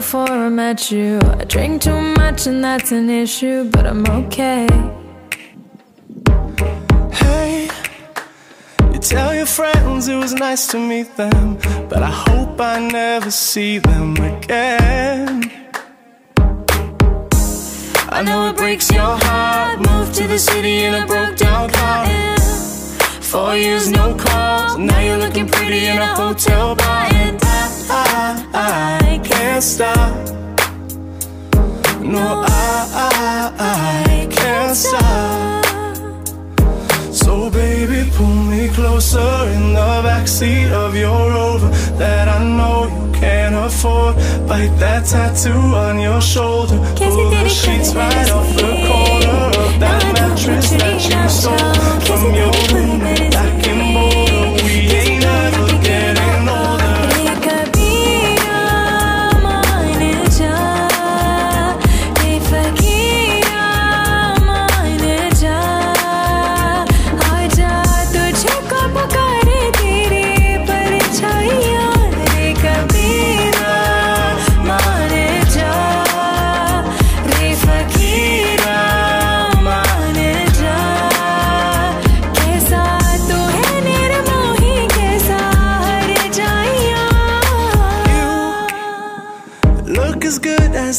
before I met you. I drink too much and that's an issue, but I'm okay. Hey, you tell your friends it was nice to meet them, but I hope I never see them again. I know it breaks your heart. Moved to the city in a broke down car. 4 years no calls, now you're looking pretty in a hotel bar. And I can't stop. No, I can't stop. So baby, pull me closer in the backseat of your Rover that I know you can't afford. Bite that tattoo on your shoulder. Pull the sheets right off the corner of that mattress that you stole from your roommate back in Boulder. We ain't ever getting older.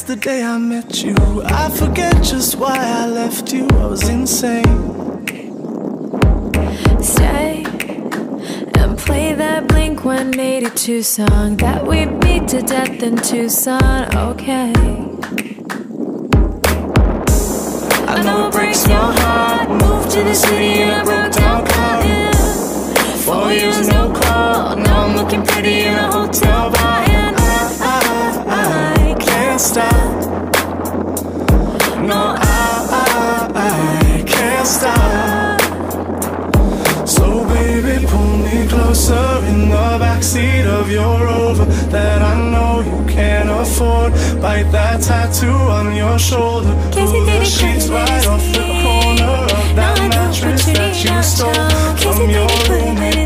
The day I met you, I forget just why I left you. I was insane. Stay and play that Blink-182 song that we beat to death in Tucson. Okay. I know it breaks your heart. Moved to the city in a broke down car. 4 years no call. Now I'm looking pretty in a hotel bar. And I can't stop. No, I can't stop. So baby, pull me closer in the backseat of your Rover that I know you can't afford. Bite that tattoo on your shoulder. Pull the sheets right off the corner of that mattress that you stole from your roommate.